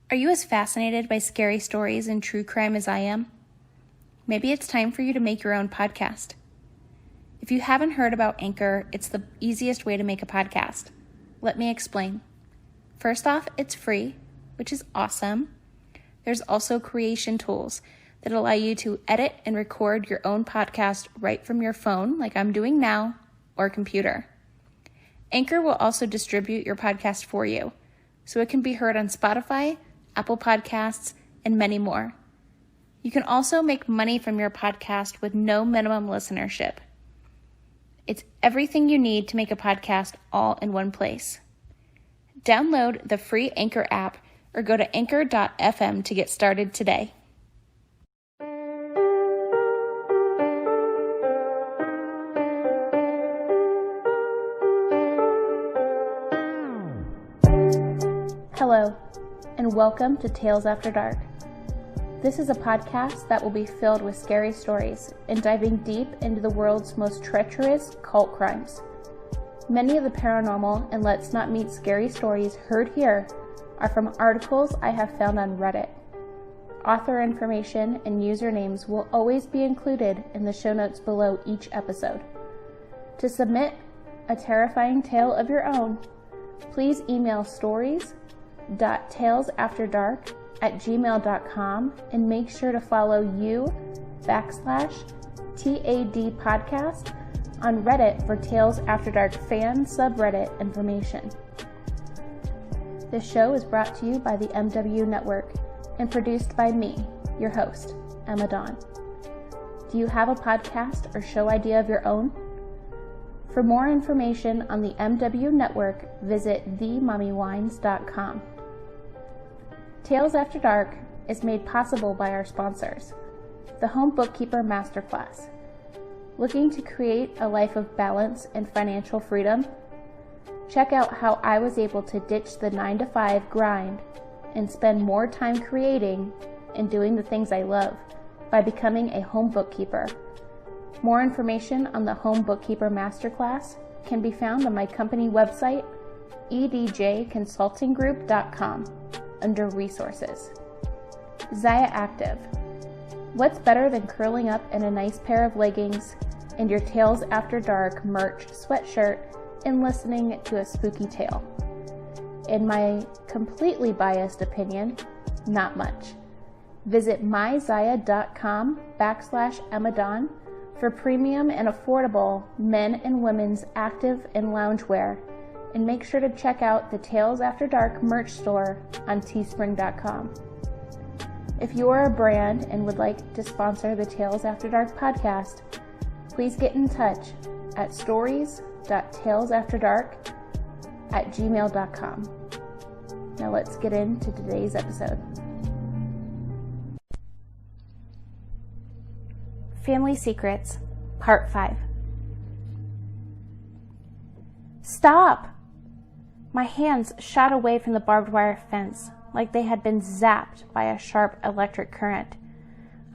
Are you as fascinated by scary stories and true crime as I am? Maybe it's time for you to make your own podcast. If you haven't heard about Anchor, it's the easiest way to make a podcast. Let me explain. First off, it's free, which is awesome. There's also creation tools that allow you to edit and record your own podcast right from your phone, like I'm doing now, or computer. Anchor will also distribute your podcast for you, so it can be heard on Spotify, Apple Podcasts, and many more. You can also make money from your podcast with no minimum listenership. It's everything you need to make a podcast all in one place. Download the free Anchor app or go to anchor.fm to get started today. Hello, and welcome to Tales After Dark. This is a podcast that will be filled with scary stories and diving deep into the world's most treacherous cult crimes. Many of the paranormal and let's not meet scary stories heard here are from articles I have found on Reddit. Author information and usernames will always be included in the show notes below each episode. To submit a terrifying tale of your own, please email stories.talesafterdark@gmail.com and make sure to follow /TAD podcast on Reddit for Tales After Dark fan subreddit information. This show is brought to you by the MW Network and produced by me, your host, Emma Dawn. Do you have a podcast or show idea of your own? For more information on the MW Network, visit themommywines.com. Tales After Dark is made possible by our sponsors, the Home Bookkeeper Masterclass. Looking to create a life of balance and financial freedom? Check out how I was able to ditch the 9-to-5 grind and spend more time creating and doing the things I love by becoming a home bookkeeper. More information on the Home Bookkeeper Masterclass can be found on my company website, edjconsultinggroup.com, under Resources. Zaya Active. What's better than curling up in a nice pair of leggings and your Tales After Dark merch sweatshirt and listening to a spooky tale? In my completely biased opinion, not much. Visit myzaya.com/EmmaDawn for premium and affordable men and women's active and loungewear, and make sure to check out the Tales After Dark merch store on teespring.com. If you are a brand and would like to sponsor the Tales After Dark podcast, please get in touch at stories.talesafterdark@gmail.com. Now let's get into today's episode. Family Secrets, Part 5. Stop! My hands shot away from the barbed wire fence like they had been zapped by a sharp electric current.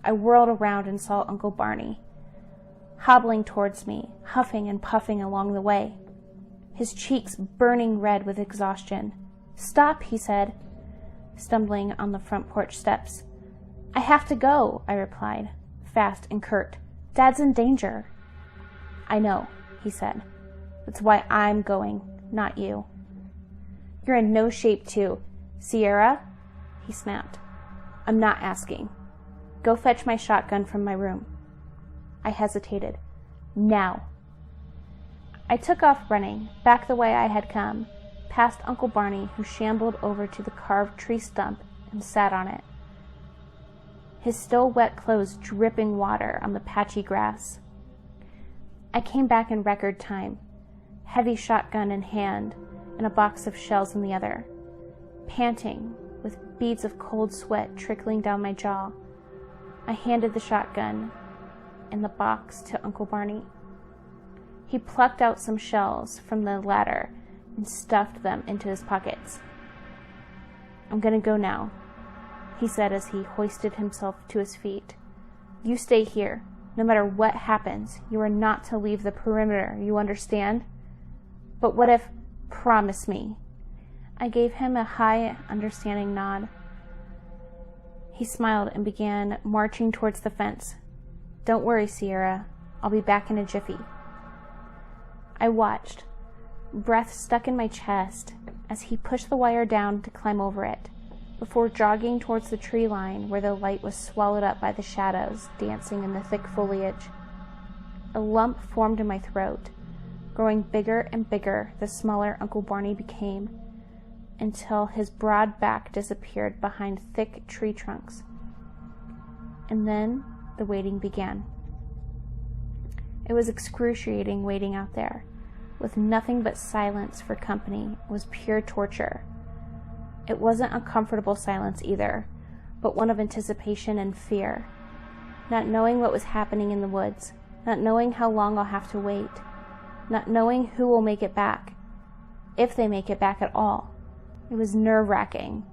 I whirled around and saw Uncle Barney, hobbling towards me, huffing and puffing along the way, his cheeks burning red with exhaustion. "Stop," he said, stumbling on the front porch steps. "I have to go," I replied, fast and curt. "Dad's in danger." "I know," he said. "That's why I'm going, not you." "You're in no shape to." "Sierra," he snapped, "I'm not asking. Go fetch my shotgun from my room." I hesitated. "Now." I took off running, back the way I had come, past Uncle Barney, who shambled over to the carved tree stump and sat on it, his still wet clothes dripping water on the patchy grass. I came back in record time, heavy shotgun in hand and a box of shells in the other, panting, with beads of cold sweat trickling down my jaw. I handed the shotgun and the box to Uncle Barney. He plucked out some shells from the ladder and stuffed them into his pockets. "I'm gonna go now," he said as he hoisted himself to his feet. "You stay here. No matter what happens, you are not to leave the perimeter, you understand?" "But what if—" "Promise me." I gave him a high, understanding nod. He smiled and began marching towards the fence. "Don't worry, Sierra. I'll be back in a jiffy." I watched, breath stuck in my chest, as he pushed the wire down to climb over it, before jogging towards the tree line where the light was swallowed up by the shadows dancing in the thick foliage. A lump formed in my throat, growing bigger and bigger the smaller Uncle Barney became, until his broad back disappeared behind thick tree trunks. And then the waiting began. It was excruciating waiting out there, with nothing but silence for company. It was pure torture. It wasn't uncomfortable silence either, but one of anticipation and fear. Not knowing what was happening in the woods, not knowing how long I'll have to wait, not knowing who will make it back, if they make it back at all. It was nerve-wracking.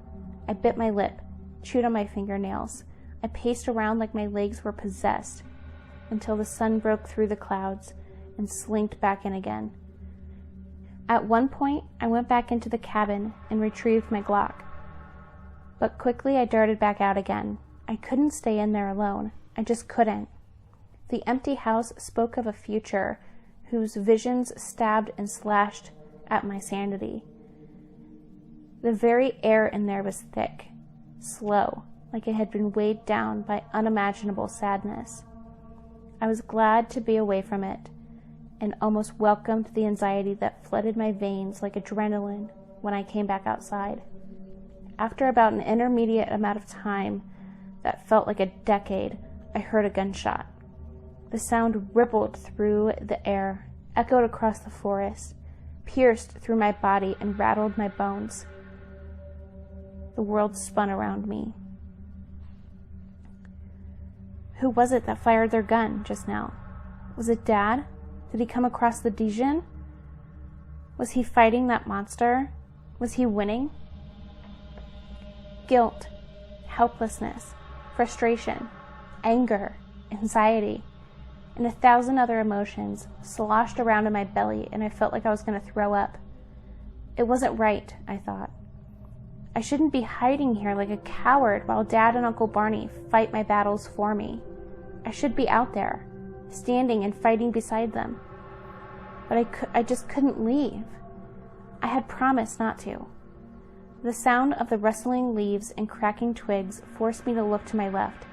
I bit my lip, chewed on my fingernails. I paced around like my legs were possessed, until the sun broke through the clouds and slinked back in again. At one point, I went back into the cabin and retrieved my Glock. But quickly I darted back out again. I couldn't stay in there alone. I just couldn't. The empty house spoke of a future whose visions stabbed and slashed at my sanity. The very air in there was thick, slow, like it had been weighed down by unimaginable sadness. I was glad to be away from it, and almost welcomed the anxiety that flooded my veins like adrenaline when I came back outside. After about an intermediate amount of time that felt like a decade, I heard a gunshot. The sound rippled through the air, echoed across the forest, pierced through my body, and rattled my bones. The world spun around me. Who was it that fired their gun just now? Was it Dad? Did he come across the Dijon? Was he fighting that monster? Was he winning? Guilt, helplessness, frustration, anger, anxiety, and 1,000 other emotions sloshed around in my belly, and I felt like I was going to throw up. It wasn't right, I thought. I shouldn't be hiding here like a coward while Dad and Uncle Barney fight my battles for me. I should be out there, standing and fighting beside them. But I just couldn't leave. I had promised not to. The sound of the rustling leaves and cracking twigs forced me to look to my left.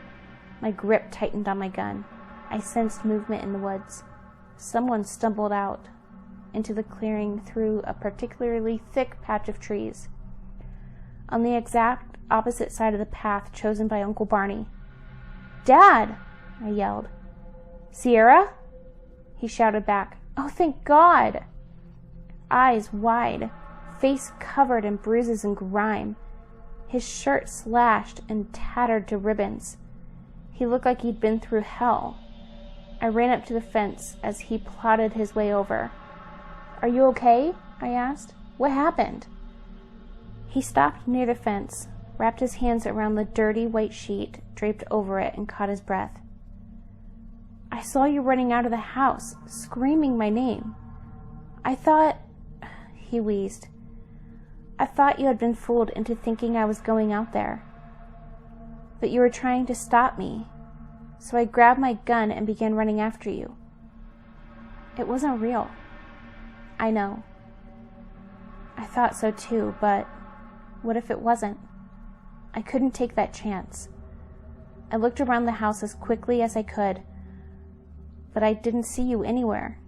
My grip tightened on my gun. I sensed movement in the woods. Someone stumbled out into the clearing through a particularly thick patch of trees, on the exact opposite side of the path chosen by Uncle Barney. "Dad!" I yelled. "Sierra?" He shouted back. "Oh, thank God!" Eyes wide, face covered in bruises and grime, his shirt slashed and tattered to ribbons. He looked like he'd been through hell. I ran up to the fence as he plodded his way over. "Are you okay?" I asked. "What happened?" He stopped near the fence, wrapped his hands around the dirty white sheet draped over it, and caught his breath. "I saw you running out of the house, screaming my name. I thought," he wheezed, "I thought you had been fooled into thinking I was going out there. That you were trying to stop me. So I grabbed my gun and began running after you. It wasn't real." "I know. I thought so too, but what if it wasn't? I couldn't take that chance. I looked around the house as quickly as I could, but I didn't see you anywhere.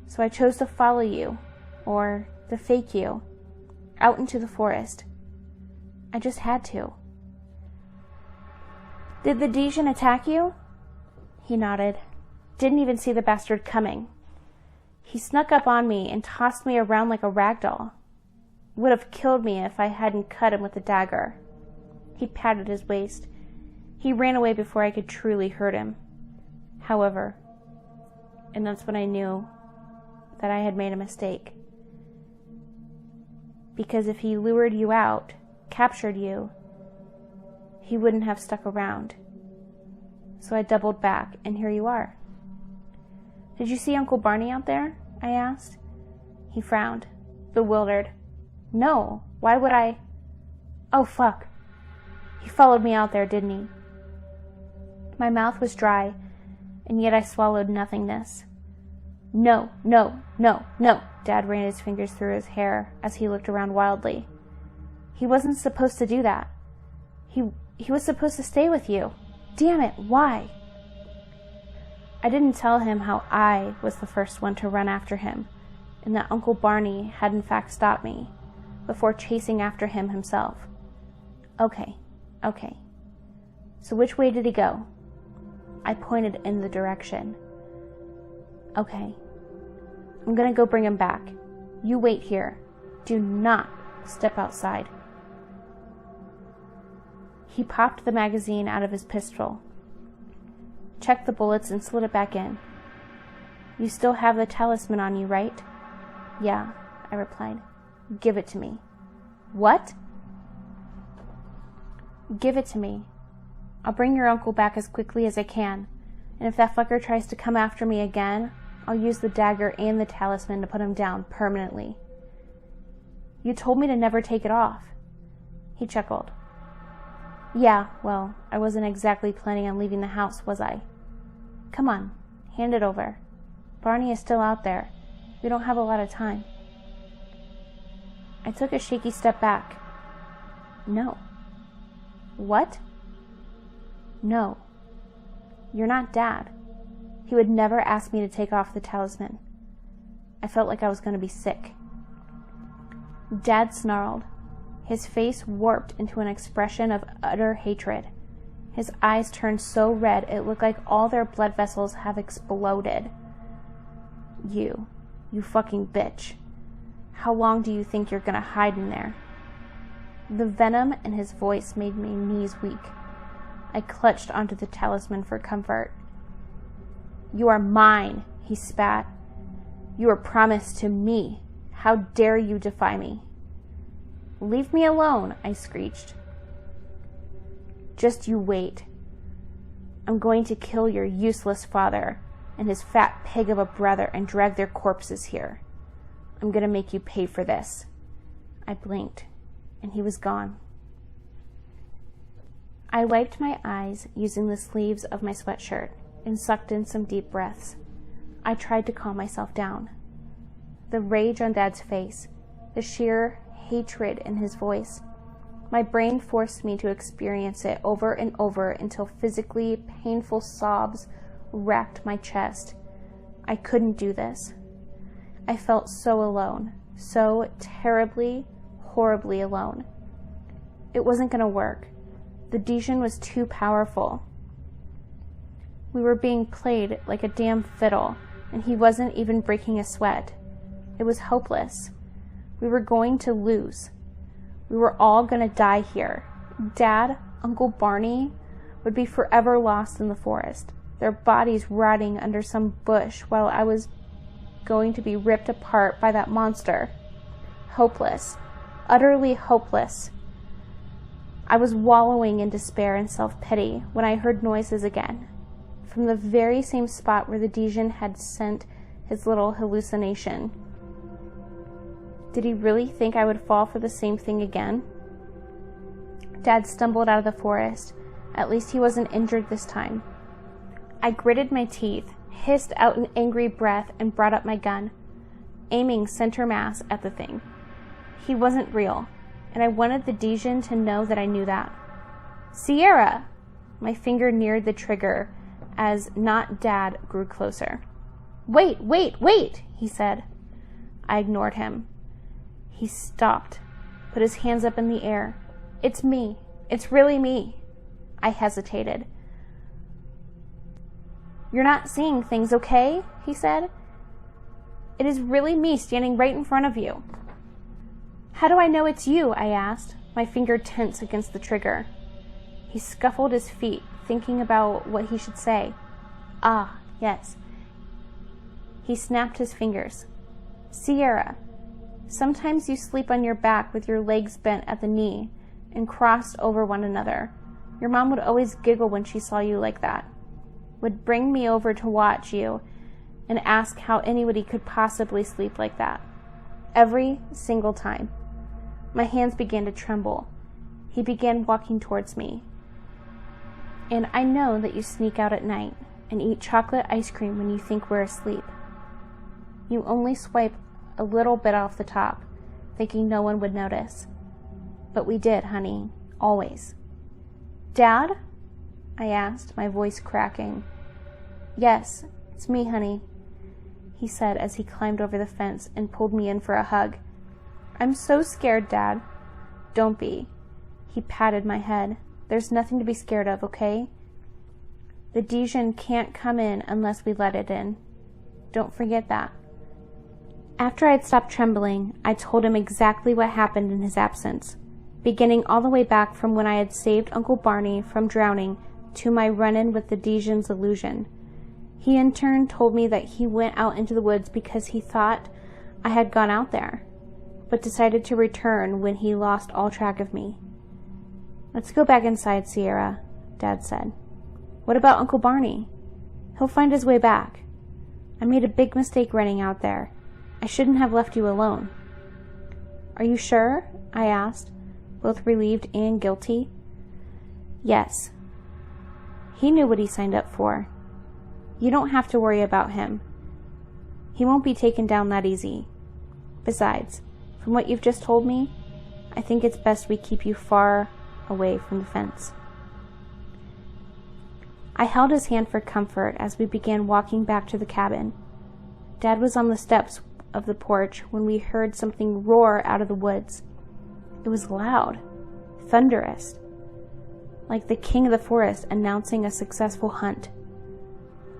So I chose to follow you, or to fake you, out into the forest. I just had to." "Did the Dijon attack you?" He nodded. "Didn't even see the bastard coming. He snuck up on me and tossed me around like a rag doll. Would have killed me if I hadn't cut him with a dagger." He patted his waist. He ran away before I could truly hurt him. However, and that's when I knew that I had made a mistake. Because if he lured you out, captured you, he wouldn't have stuck around. So I doubled back, and here you are. "Did you see Uncle Barney out there?" I asked. He frowned, bewildered. "No, why would I?" "Oh, fuck." He followed me out there, didn't he? My mouth was dry, and yet I swallowed nothingness. No, no, no, no. Dad ran his fingers through his hair as he looked around wildly. He wasn't supposed to do that. He was supposed to stay with you. Damn it, why? I didn't tell him how I was the first one to run after him, and that Uncle Barney had in fact stopped me before chasing after him himself. Okay. So which way did he go? I pointed in the direction. Okay. I'm gonna go bring him back. You wait here. Do not step outside. He popped the magazine out of his pistol, checked the bullets, and slid it back in. You still have the talisman on you, right? Yeah, I replied. Give it to me. What? Give it to me. I'll bring your uncle back as quickly as I can, and if that fucker tries to come after me again, I'll use the dagger and the talisman to put him down permanently. You told me to never take it off. He chuckled. Yeah, well, I wasn't exactly planning on leaving the house, was I? Come on, hand it over. Barney is still out there. We don't have a lot of time. I took a shaky step back. No. What? No. You're not Dad. He would never ask me to take off the talisman. I felt like I was going to be sick. Dad snarled. His face warped into an expression of utter hatred. His eyes turned so red it looked like all their blood vessels have exploded. You fucking bitch. How long do you think you're gonna hide in there? The venom in his voice made my knees weak. I clutched onto the talisman for comfort. You are mine, he spat. You were promised to me. How dare you defy me? Leave me alone, I screeched. Just you wait. I'm going to kill your useless father and his fat pig of a brother and drag their corpses here. I'm going to make you pay for this. I blinked, and he was gone. I wiped my eyes using the sleeves of my sweatshirt and sucked in some deep breaths. I tried to calm myself down. The rage on Dad's face, the sheer hatred in his voice. My brain forced me to experience it over and over until physically painful sobs racked my chest. I couldn't do this. I felt so alone, so terribly, horribly alone. It wasn't going to work. The Dijon was too powerful. We were being played like a damn fiddle, and he wasn't even breaking a sweat. It was hopeless. We were going to lose. We were all going to die here. Dad, Uncle Barney, would be forever lost in the forest, their bodies rotting under some bush while I was going to be ripped apart by that monster. Hopeless. Utterly hopeless. I was wallowing in despair and self-pity when I heard noises again, from the very same spot where the Dijon had sent his little hallucination. Did he really think I would fall for the same thing again? Dad stumbled out of the forest. At least he wasn't injured this time. I gritted my teeth, hissed out an angry breath, and brought up my gun, aiming center mass at the thing. He wasn't real, and I wanted the Dijon to know that I knew that. Sierra! My finger neared the trigger as not Dad grew closer. Wait, he said. I ignored him. He stopped, put his hands up in the air. It's me. It's really me. I hesitated. You're not seeing things, okay? He said. It is really me standing right in front of you. How do I know it's you? I asked, my finger tense against the trigger. He scuffled his feet, thinking about what he should say. Ah, yes. He snapped his fingers. Sierra, sometimes you sleep on your back with your legs bent at the knee and crossed over one another. Your mom would always giggle when she saw you like that, would bring me over to watch you and ask how anybody could possibly sleep like that. Every single time. My hands began to tremble. He began walking towards me. "And I know that you sneak out at night and eat chocolate ice cream when you think we're asleep. You only swipe a little bit off the top, thinking no one would notice. But we did, honey, always." "Dad?" I asked, my voice cracking. "Yes, it's me, honey," he said as he climbed over the fence and pulled me in for a hug. "I'm so scared, Dad." "Don't be." He patted my head. "There's nothing to be scared of, okay? The Dijon can't come in unless we let it in. Don't forget that." After I'd stopped trembling, I told him exactly what happened in his absence, beginning all the way back from when I had saved Uncle Barney from drowning to my run-in with the Dijon's illusion. He in turn told me that he went out into the woods because he thought I had gone out there, but decided to return when he lost all track of me. "Let's go back inside, Sierra," Dad said. "What about Uncle Barney? He'll find his way back. I made a big mistake running out there. I shouldn't have left you alone." "Are you sure?" I asked, both relieved and guilty. "Yes. He knew what he signed up for. You don't have to worry about him. He won't be taken down that easy. Besides, from what you've just told me, I think it's best we keep you far away from the fence." I held his hand for comfort as we began walking back to the cabin. Dad was on the steps of the porch when we heard something roar out of the woods. It was loud, thunderous, like the king of the forest announcing a successful hunt.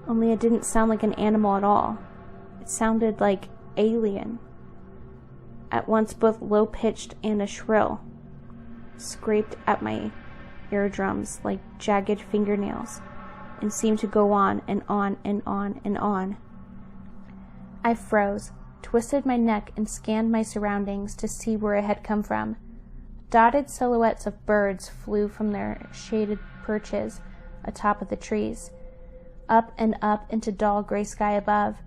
Only it didn't sound like an animal at all. It sounded like alien. At once both low-pitched and a shrill, scraped at my eardrums like jagged fingernails, and seemed to go on and on and on and on. I froze, twisted my neck, and scanned my surroundings to see where it had come from. Dotted silhouettes of birds flew from their shaded perches atop of the trees, up and up into dull gray sky above,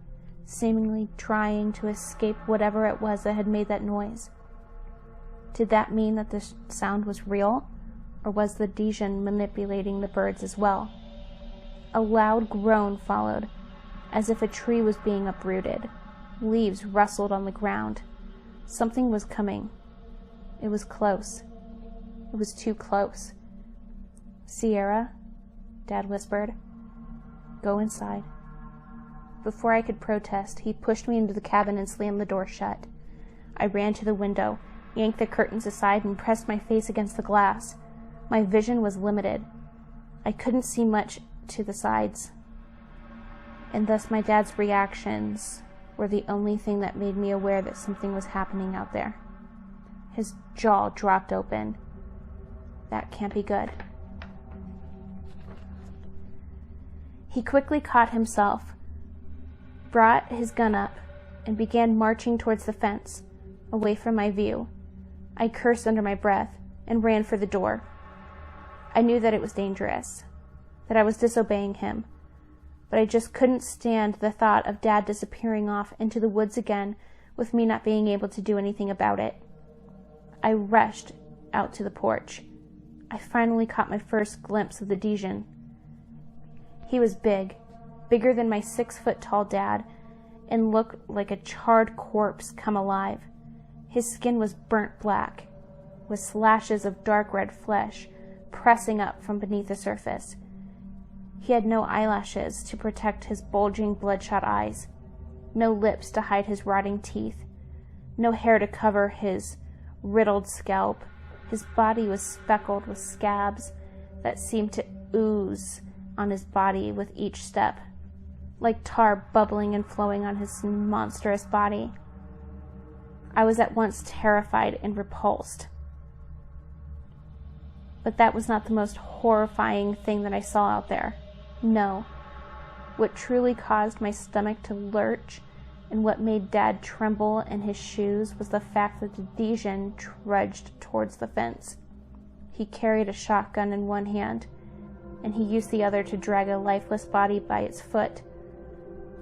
seemingly trying to escape whatever it was that had made that noise. Did that mean that the sound was real, or was the Dijon manipulating the birds as well? A loud groan followed, as if a tree was being uprooted. Leaves rustled on the ground. Something was coming. It was close. It was too close. "Sierra," Dad whispered, "go inside." Before I could protest, he pushed me into the cabin and slammed the door shut. I ran to the window, yanked the curtains aside, and pressed my face against the glass. My vision was limited. I couldn't see much to the sides, and thus my dad's reactions were the only thing that made me aware that something was happening out there. His jaw dropped open. That can't be good. He quickly caught himself, brought his gun up, and began marching towards the fence, away from my view. I cursed under my breath and ran for the door. I knew that it was dangerous, that I was disobeying him, but I just couldn't stand the thought of Dad disappearing off into the woods again with me not being able to do anything about it. I rushed out to the porch. I finally caught my first glimpse of the Dijon. He was big, bigger than my 6-foot-tall dad, and looked like a charred corpse come alive. His skin was burnt black, with slashes of dark red flesh pressing up from beneath the surface. He had no eyelashes to protect his bulging, bloodshot eyes, no lips to hide his rotting teeth, no hair to cover his riddled scalp. His body was speckled with scabs that seemed to ooze on his body with each step, like tar bubbling and flowing on his monstrous body. I was at once terrified and repulsed. But that was not the most horrifying thing that I saw out there. No. What truly caused my stomach to lurch and what made Dad tremble in his shoes was the fact that the Dijon trudged towards the fence. He carried a shotgun in one hand, and he used the other to drag a lifeless body by its foot.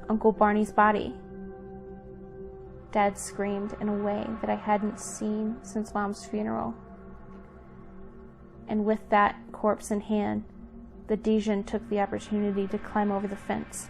Uncle Barney's body. Dad screamed in a way that I hadn't seen since Mom's funeral. and with that corpse in hand, the Dijon took the opportunity to climb over the fence.